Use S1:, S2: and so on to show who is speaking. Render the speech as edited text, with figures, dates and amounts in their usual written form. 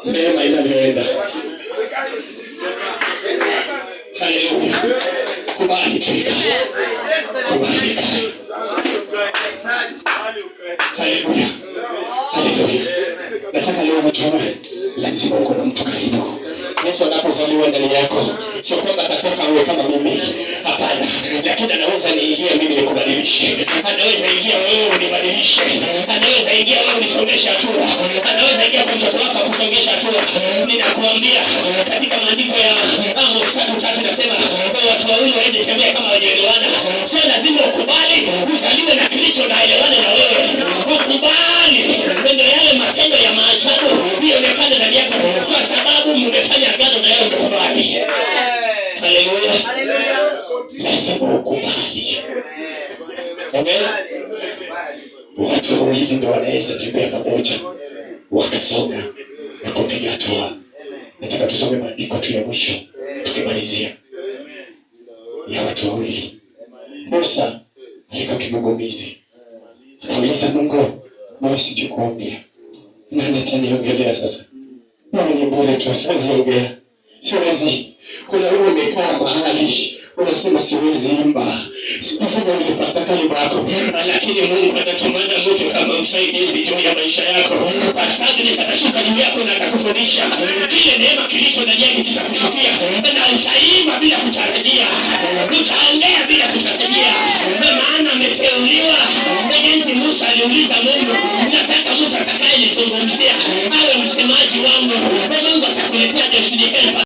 S1: Neema inaenda. Haleluya. Kubali tuika. Kubali kai. Haleluya. Haleluya. Nataka leo mtuone, lazima uko na mtu karibu. Yesu anapozaliwa ndani yako, sio kwamba atatoka wewe kama mimi. Hapana, lakini anaweza niingia mimi nikubadilishe. Anaweza ingia wewe unibadilishe. Anaweza ingia wewe unisongeshe hatua. Anaweza ingia kwa mtoto wako kusongesha hatua. Ninakuambia katika maandiko ya Amos 3:3 nasema watu wawili waweze kutembea kama hawajaelewana. Sio lazima ukubali uzaliwe na Kristo na aelewane na wewe. Ukubali ndio yale matendo ya maajabu yaonekane ndani yako kwa sababu mmefanya agano na yeye umekubali. Haleluya. Lazima ukubali. Amen. Watu wawili ndio wanaweza tembea pamoja wakasonga na kupiga hatua. Nataka tusome maandiko tu ya mwisho tukimalizia. Ya watu wawili. Musa alikuwa kigugumizi. Akauliza Mungu, mimi sijui kuongea. Nani ataniongelea sasa? Mimi ni bure tu, siwezi ongea. Siwezi. Kuna wewe umekaa mahali unasema siwezi imba. Sasa ni pastor kalibu yako. Lakini Mungu anatumana mtu kama msaidizi juu ya maisha yako. Pastor Agnes atashuka juu yako na atakufundisha. Kile neema kilicho ndani yake kitakushukia na utaimba bila kutarajia. Utaongea bila kutarajia. Maana ameteuliwa. Jinsi Musa aliuliza Mungu, nataka mtu atakayenizungumzia awe msemaji wangu. Mungu atakuletea destiny helper.